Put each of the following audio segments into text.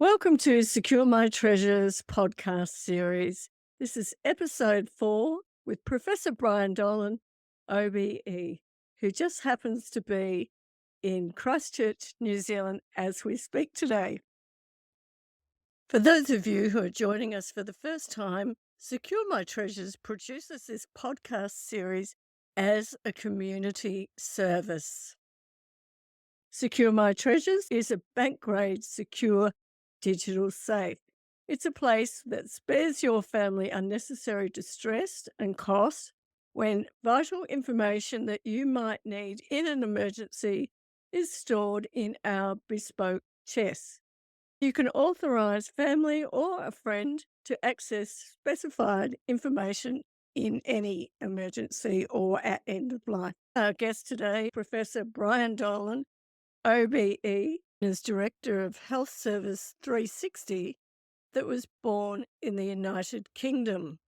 Welcome to Secure My Treasures podcast series. This is episode 4 with Professor Brian Dolan OBE, who just happens to be in Christchurch, New Zealand, as we speak today. For those of you who are joining us for the first time, Secure My Treasures produces this podcast series as a community service. Secure My Treasures is a bank-grade secure digital safe. It's a place that spares your family unnecessary distress and cost when vital information that you might need in an emergency is stored in our bespoke chests. You can authorize family or a friend to access specified information in any emergency or at end of life. Our guest today, Professor Brian Dolan OBE, is Director of Health Service 360 that was born in the United Kingdom.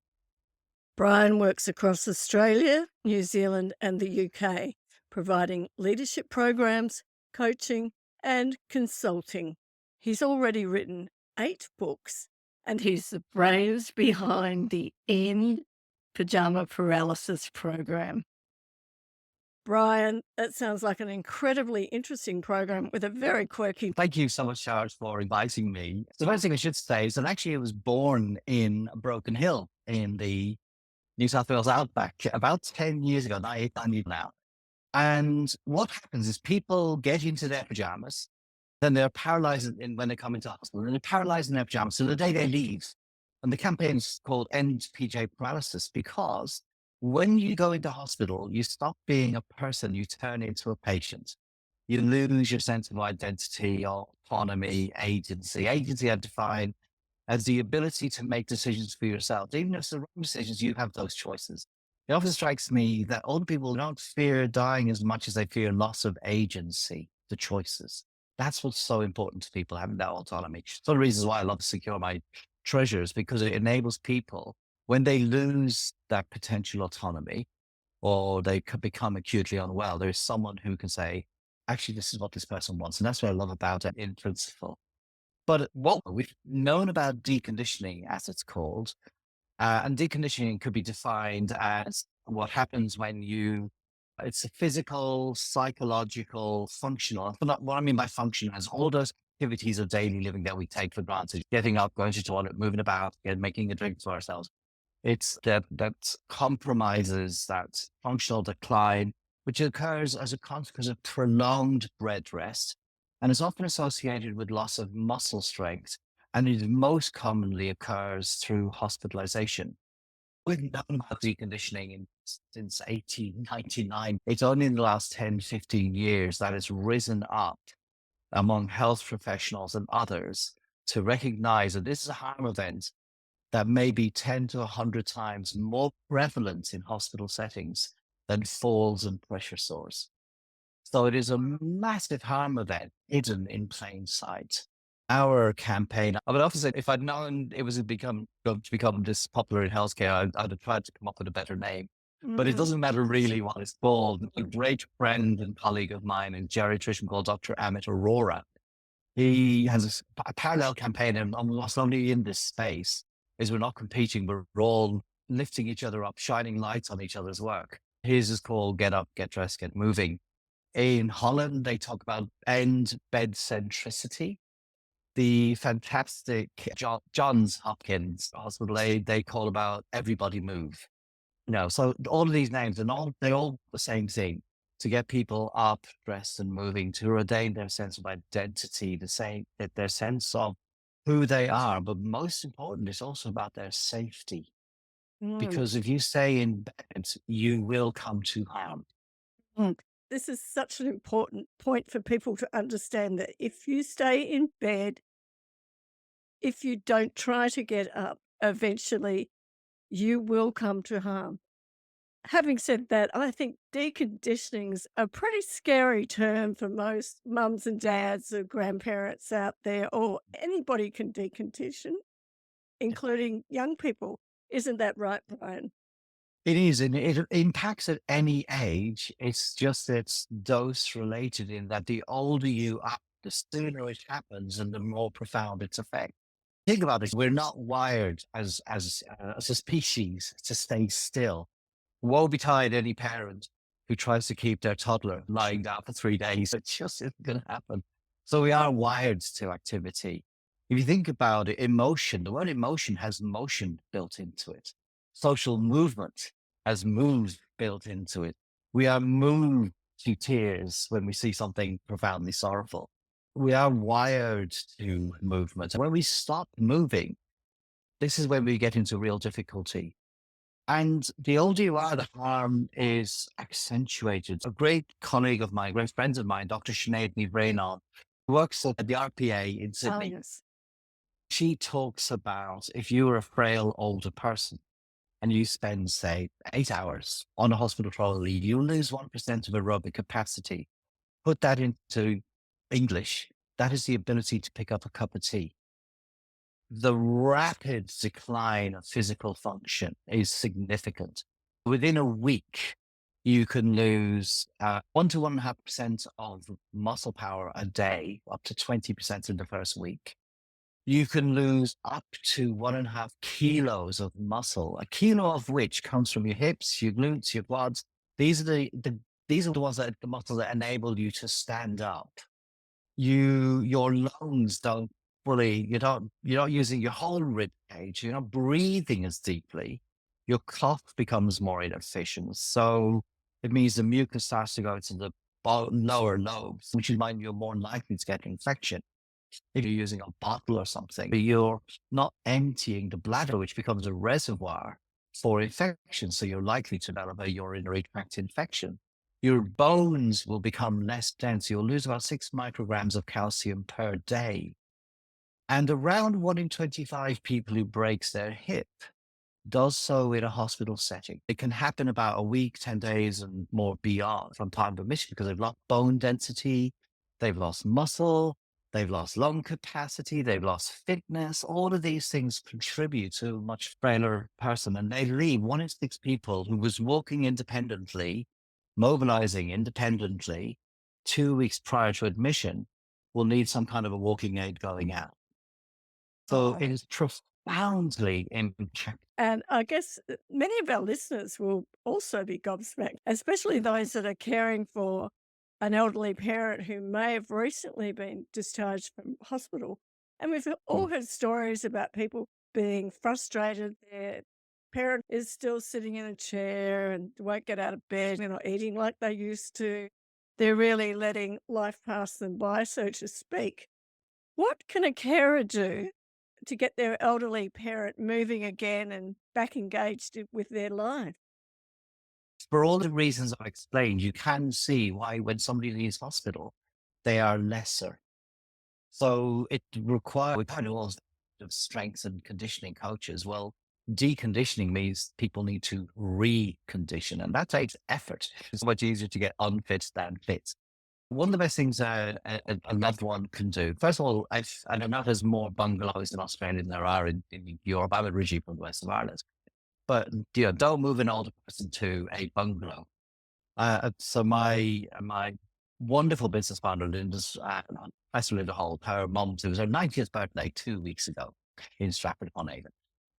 Brian works across Australia, New Zealand and the UK, providing leadership programs, coaching and consulting. He's already written 8 books and he's the brains behind the End Pajama Paralysis program. Brian, that sounds like an incredibly interesting program with a very quirky. Thank you so much, Charles, for inviting me. The first thing I should say is that actually I was born in Broken Hill in the New South Wales outback about 10 years ago, not 8, 9 years now. And what happens is people get into their pajamas, then they're paralyzed when they come into hospital, and they're paralyzed in their pajamas. So the day they leave, and the campaign is called End PJ Paralysis, because when you go into hospital, you stop being a person, you turn into a patient. You lose your sense of identity, autonomy, agency. Agency I define as the ability to make decisions for yourself. Even if it's the wrong decisions, you have those choices. It often strikes me that older people don't fear dying as much as they fear loss of agency, the choices. That's what's so important to people, having that autonomy. It's one of the reasons why I love to Secure My Treasures, because it enables people, when they lose that potential autonomy or they could become acutely unwell, there's someone who can say, actually, this is what this person wants. And that's what I love about it in principle. But what we've known about deconditioning, as it's called, and deconditioning could be defined as what happens when it's a physical, psychological, functional. But what I mean by functional is all those activities of daily living that we take for granted, getting up, going to the toilet, moving about, and making a drink for ourselves. It's that compromises that functional decline, which occurs as a consequence of prolonged bed rest and is often associated with loss of muscle strength. And it most commonly occurs through hospitalization. We've known about deconditioning since 1899. It's only in the last 10, 15 years that it's risen up among health professionals and others to recognize that this is a harm event that may be 10 to 100 times more prevalent in hospital settings than falls and pressure sores. So it is a massive harm event hidden in plain sight. Our campaign, I would often say, if I'd known it was going to become this popular in healthcare, I'd have tried to come up with a better name. But it doesn't matter really what it's called. A great friend and colleague of mine in geriatrician called Dr. Amit Arora, he has a parallel campaign, and what's only in this space is we're not competing, we're all lifting each other up, shining lights on each other's work. His is called Get Up, Get Dressed, Get Moving. In Holland, they talk about end bed centricity. The fantastic Johns Hopkins Hospital, they call about everybody move. So all of these names, and they all the same thing, to get people up, dressed and moving, to retain their sense of identity, to say that their sense of who they are. But most important, it's also about their safety. Because if you stay in bed, you will come to harm. This is such an important point for people to understand, that if you stay in bed, if you don't try to get up, eventually you will come to harm. Having said that, I think deconditioning's a pretty scary term for most mums and dads or grandparents out there, or anybody can decondition, including young people. Isn't that right, Brian? It is, and it impacts at any age. It's just it's dose related in that the older you are, the sooner it happens and the more profound its effect. Think about this. We're not wired as a species to stay still. Woe betide any parent who tries to keep their toddler lying down for 3 days. It just isn't going to happen. So we are wired to activity. If you think about it, emotion, the word emotion has motion built into it. Social movement has moves built into it. We are moved to tears when we see something profoundly sorrowful. We are wired to movement. When we stop moving, this is when we get into real difficulty. And the older you are, the harm is accentuated. A great colleague of mine, great friends of mine, Dr. Sinead Ní who works at the RPA in Oh, Sydney. yes. She talks about if you are a frail older person and you spend, say, 8 hours on a hospital trial leave, you lose 1% of aerobic capacity. Put that into English. That is the ability to pick up a cup of tea. The rapid decline of physical function is significant. Within a week, you can lose 1 to 1.5% of muscle power a day, up to 20% in the first week. You can lose up to 1.5 kilos of muscle, a kilo of which comes from your hips, your glutes, your quads. These are the muscles that enable you to stand up. Your lungs don't fully, you're not using your whole rib cage. You're not breathing as deeply. Your cough becomes more inefficient. So it means the mucus starts to go to the lower lobes, which is why you're more likely to get infection. If you're using a bottle or something, but you're not emptying the bladder, which becomes a reservoir for infection. So you're likely to develop a urinary tract infection. Your bones will become less dense. You'll lose about 6 micrograms of calcium per day. And around 1 in 25 people who breaks their hip does so in a hospital setting. It can happen about a week, 10 days and more beyond from time permission because they've lost bone density, they've lost muscle, they've lost lung capacity, they've lost fitness. All of these things contribute to a much frailer person. And they leave 1 in 6 people who was walking independently, mobilizing independently 2 weeks prior to admission will need some kind of a walking aid going out. So it is profoundly impactful. And I guess many of our listeners will also be gobsmacked, especially those that are caring for an elderly parent who may have recently been discharged from hospital. And we've all heard stories about people being frustrated. Their parent is still sitting in a chair and won't get out of bed. They're not eating like they used to. They're really letting life pass them by, so to speak. What can a carer do to get their elderly parent moving again and back engaged with their life? For all the reasons I've explained, you can see why when somebody leaves hospital, they are lesser. So it requires, we kind of all of strength and conditioning coaches. Well, deconditioning means people need to recondition, and that takes effort. It's much easier to get unfit than fit. One of the best things a loved one can do, first of all, I don't know if there's more bungalows in Australia than there are in Europe. I'm originally from the west of Ireland. But don't move an older person to a bungalow. So my wonderful business partner, Linda's Professor Linda Holt, her mom's, it was her 90th birthday 2 weeks ago in Stratford-upon-Avon.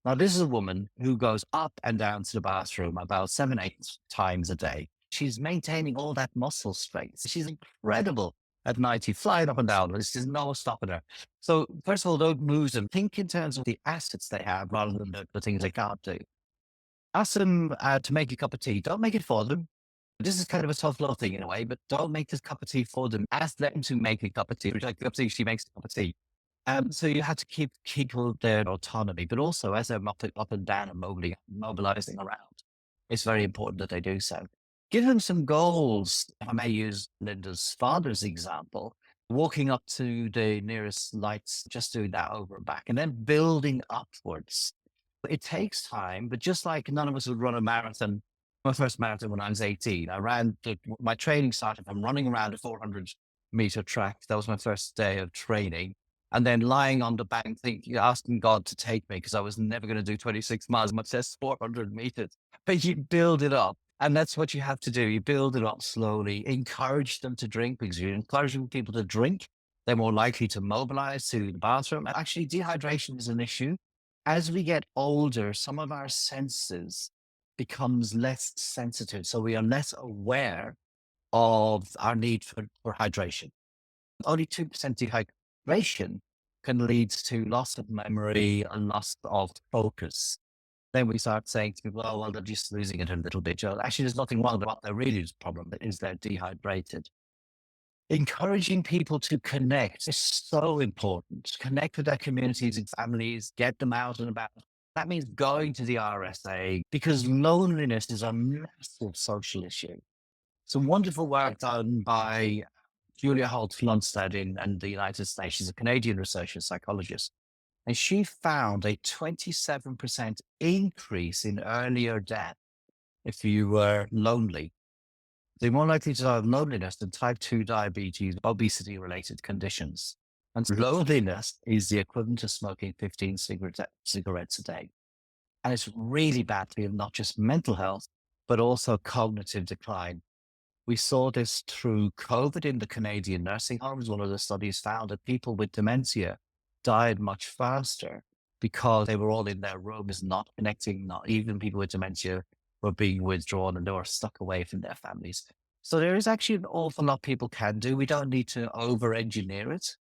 Now, this is a woman who goes up and down to the bathroom about 7, 8 times a day. She's maintaining all that muscle strength. She's incredible at 90, flying up and down. There's no stopping her. So first of all, don't move them. Think in terms of the assets they have rather than the things they can't do. Ask them to make a cup of tea. Don't make it for them. This is kind of a tough love thing in a way, but don't make this cup of tea for them. Ask them to make a cup of tea. Would you like a cup of tea? She makes a cup of tea. So you have to keep people their autonomy, but also as they're up and down and mobilizing around, it's very important that they do so. Give them some goals. I may use Linda's father's example, walking up to the nearest lights, just doing that over and back, and then building upwards. It takes time, but just like none of us would run a marathon, my first marathon when I was 18, my training started from running around a 400-meter track. That was my first day of training. And then lying on the bank, asking God to take me because I was never going to do 26 miles, much less 400 meters. But you build it up. And that's what you have to do. You build it up slowly, encourage them to drink because you're encouraging people to drink. They're more likely to mobilize to the bathroom. And actually, dehydration is an issue. As we get older, some of our senses becomes less sensitive. So we are less aware of our need for hydration. Only 2% dehydration can lead to loss of memory and loss of focus. Then we start saying to people, oh, well, they're just losing it a little bit. Actually, there's nothing wrong with what their really problem is they're dehydrated. Encouraging people to connect is so important. Connect with their communities and families, get them out and about. That means going to the RSA because loneliness is a massive social issue. Some wonderful work done by Julia Holt-Lunstad in the United States. She's a Canadian researcher psychologist. And she found a 27% increase in earlier death if you were lonely. They're more likely to die of loneliness than type 2 diabetes, obesity related conditions. And loneliness is the equivalent to smoking 15 cigarettes a day. And it's really bad for not just mental health, but also cognitive decline. We saw this through COVID in the Canadian nursing homes. One of the studies found that people with dementia died much faster because they were all in their rooms, not connecting, not even people with dementia were being withdrawn and they were stuck away from their families. So there is actually an awful lot people can do. We don't need to over engineer it.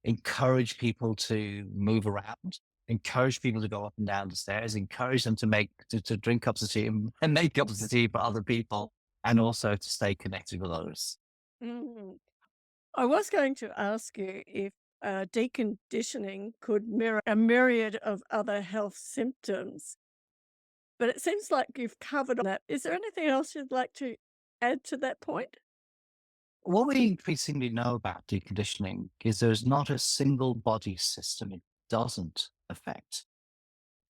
Encourage people to move around, encourage people to go up and down the stairs, encourage them to drink cups of tea and make cups of tea for other people, and also to stay connected with others. Mm. I was going to ask you if deconditioning could mirror a myriad of other health symptoms, but it seems like you've covered that. Is there anything else you'd like to add to that point? What we increasingly know about deconditioning is there's not a single body system it doesn't affect.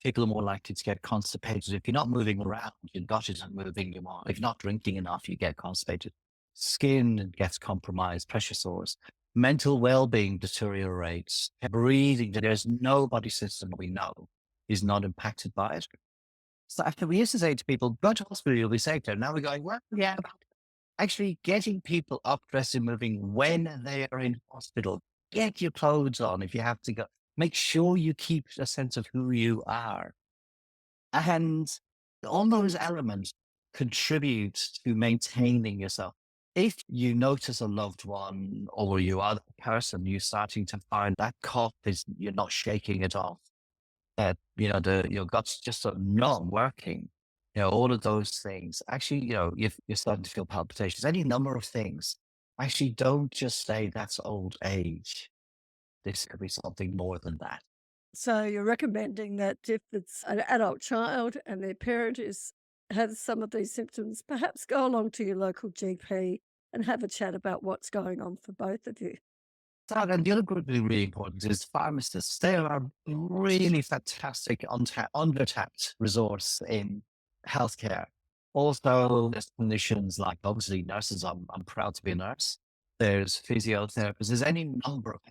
People are more likely to get constipated. If you're not moving around, your gut isn't moving. If you're not drinking enough, you get constipated. Skin gets compromised, pressure sores. Mental well-being deteriorates. Breathing, there's no body system we know is not impacted by it. So after we used to say to people, go to hospital, you'll be safe there. Now we're going, well, yeah, actually getting people up, dressed and moving when they are in hospital. Get your clothes on if you have to go. Make sure you keep a sense of who you are. And all those elements contribute to maintaining yourself. If you notice a loved one or you are the person, you're starting to find that cough is, you're not shaking it off, that, your gut's just not working, all of those things. Actually, if you're starting to feel palpitations, any number of things, actually don't just say that's old age. This could be something more than that. So you're recommending that if it's an adult child and their parent has some of these symptoms, perhaps go along to your local GP and have a chat about what's going on for both of you. And the other group really, really important is pharmacists. They are a really fantastic, undertapped resource in healthcare. Also, there's clinicians like obviously nurses. I'm proud to be a nurse. There's physiotherapists. There's any number of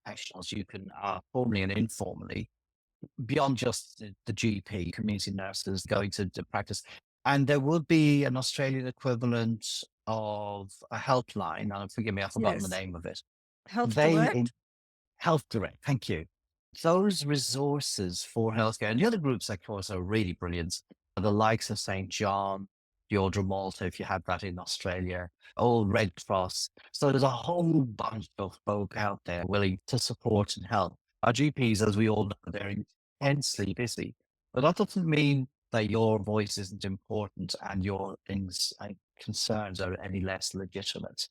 professionals you can formally and informally, beyond just the GP, community nurses going to practice. And there would be an Australian equivalent of a helpline. And forgive me, I've forgotten the Yes. name of it. Health They Direct? Health Direct, thank you. Those resources for healthcare, and the other groups, of course, are really brilliant. The likes of St. John, the Ordre Malta, if you have that in Australia, old Red Cross. So there's a whole bunch of folk out there willing to support and help. Our GPs, as we all know, they're intensely busy. But that doesn't mean that your voice isn't important and your things and concerns are any less legitimate.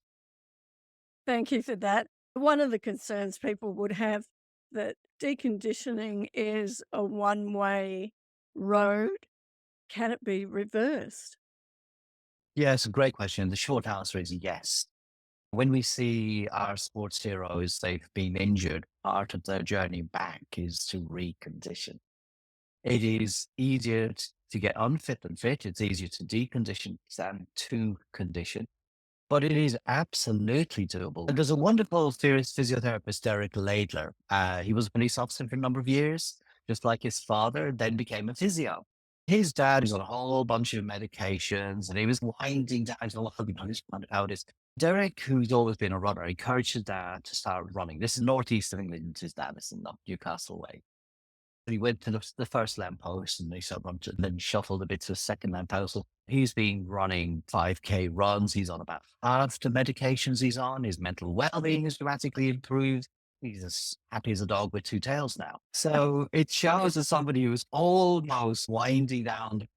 Thank you for that. One of the concerns people would have that deconditioning is a one-way road. Can it be reversed? Yeah, it's a great question. The short answer is yes. When we see our sports heroes, they've been injured, part of their journey back is to recondition. It is easier to get unfit than fit. It's easier to decondition than to condition, but it is absolutely doable. And there's a wonderful physiotherapist, Derek Laidler. He was a police officer for a number of years, just like his father, then became a physio. His dad is on a whole bunch of medications and he was winding down to a lot of how it is. Derek, who's always been a runner, encouraged his dad to start running. This is northeast of England. His dad is in Newcastle way. He went to the first lamppost and he started running, and then shuffled a bit to the second lamppost. So he's been running 5K runs. He's on about half the medications he's on. His mental well-being has dramatically improved. He's as happy as a dog with two tails now. So it shows as somebody who's almost winding down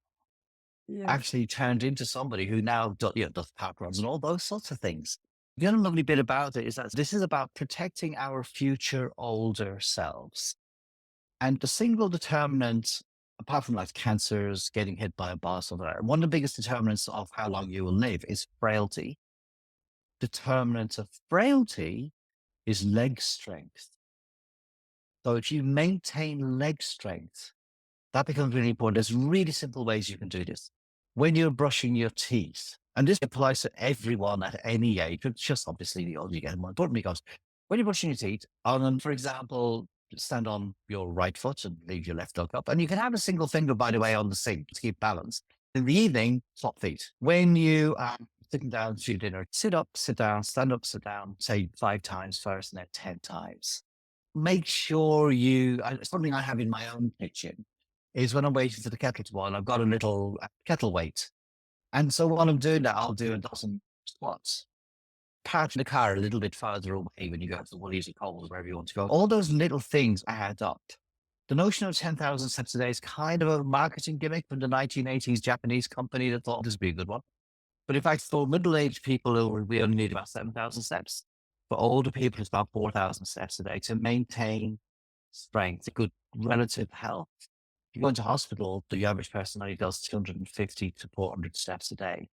Yeah. actually turned into somebody who now does park runs and all those sorts of things. The other lovely bit about it is that this is about protecting our future older selves. And the single determinant, apart from like cancers, getting hit by a bus or whatever, one of the biggest determinants of how long you will live is frailty. Determinant of frailty is leg strength. So if you maintain leg strength, that becomes really important. There's really simple ways you can do this. When you're brushing your teeth, and this applies to everyone at any age, but just obviously the older you get, more important because when you're brushing your teeth, for example, stand on your right foot and leave your left leg up. And you can have a single finger, by the way, on the sink to keep balance. In the evening, swap feet. When you are sitting down to your dinner, sit up, sit down, stand up, sit down, say 5 times first and then 10 times. Make sure something I have in my own kitchen is when I'm waiting for the kettle to boil, I've got a little kettle weight. And so while I'm doing that, I'll do a dozen squats. Park the car a little bit further away when you go to the Woolies or Coles, wherever you want to go. All those little things add up. The notion of 10,000 steps a day is kind of a marketing gimmick from the 1980s Japanese company that thought this would be a good one. But in fact, for middle-aged people, we only need about 7,000 steps. For older people, it's about 4,000 steps a day to maintain strength, good relative health. If you go into hospital, the average person only does 250 to 400 steps a day.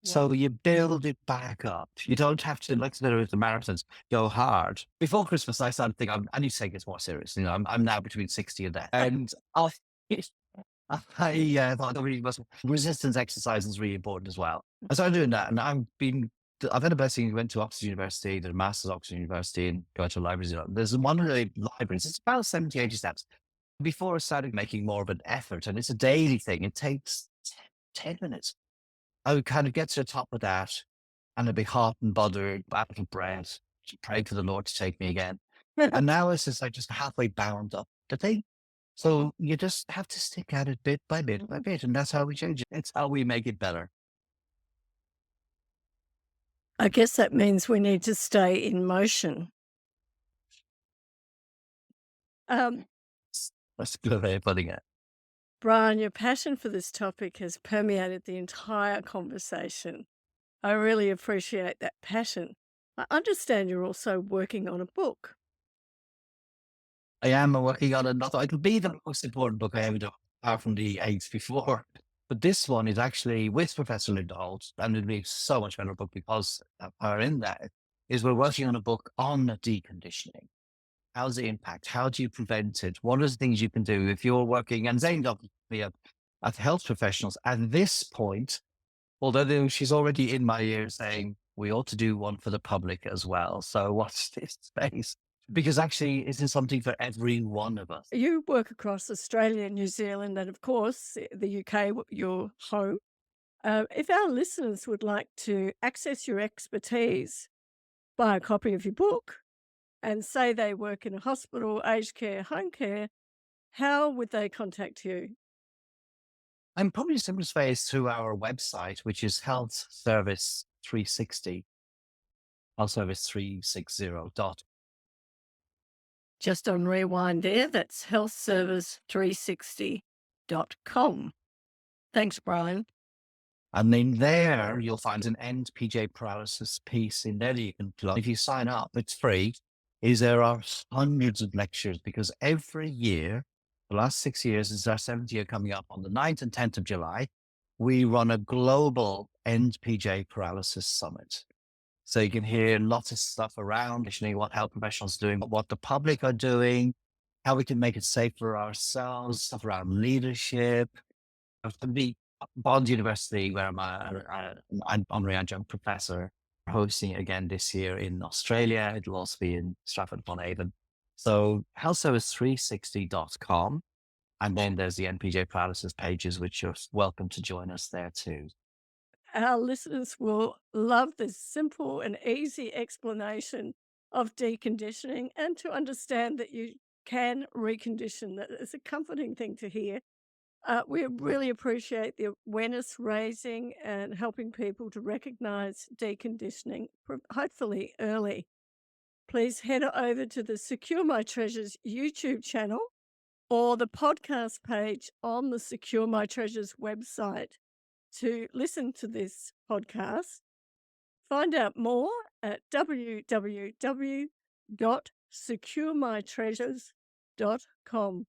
So you build it back up. You don't have to, like with the marathons, go hard. Before Christmas, I started thinking, I need to take this more serious. I'm now between 60 and that. And I thought resistance exercise is really important as well. I started doing that, and I've had a blessing. Went to Oxford University, did a master's at Oxford University, and go to libraries. There's one of the libraries. It's about 70, 80 steps. Before I started making more of an effort, and it's a daily thing, it takes 10 minutes. I would kind of get to the top of that, and I'd be hot and bothered, out of breath, pray for the Lord to take me again. And now it's just like just halfway bound up the thing. So you just have to stick at it bit by bit by bit, and that's how we change it. It's how we make it better. I guess that means we need to stay in motion. That's a good way of putting it. Brian, your passion for this topic has permeated the entire conversation. I really appreciate that passion. I understand you're also working on a book. I am working on another. It'll be the most important book I ever done, apart from the 8 before. But this one is actually with Professor Linda Holt, and it'll be so much better book because of her in that, is we're working on a book on deconditioning. How's the impact? How do you prevent it? What are the things you can do if you're working? And Zane got me at health professionals at this point, although she's already in my ear saying we ought to do one for the public as well. So watch this space, because actually it is something for every one of us. You work across Australia, New Zealand, and of course, the UK, your home. If our listeners would like to access your expertise, buy a copy of your book, and say they work in a hospital, aged care, home care, how would they contact you? I'm probably the simplest way is through our website, which is Health Service 360, healthservice360. Just on rewind there, that's healthservice360.com. Thanks, Brian. And then there you'll find an end PJ paralysis piece in there that you can plug. If you sign up, it's free. There are hundreds of lectures because every year, the last 6 years, this is our 7th year coming up on the 9th and 10th of July, we run a global end PJ paralysis summit. So you can hear lots of stuff around what health professionals are doing, what the public are doing, how we can make it safe for ourselves, stuff around leadership. The Bond University, where I'm an honorary adjunct professor, hosting it again this year in Australia. It'll also be in Stratford-upon-Avon. So healthservice360.com. And then there's the NPJ paralysis pages, which you're welcome to join us there too. our listeners will love this simple and easy explanation of deconditioning and to understand that you can recondition. That is a comforting thing to hear. We really appreciate the awareness raising and helping people to recognize deconditioning, hopefully early. Please head over to the Secure My Treasures YouTube channel or the podcast page on the Secure My Treasures website to listen to this podcast. Find out more at www.securemytreasures.com.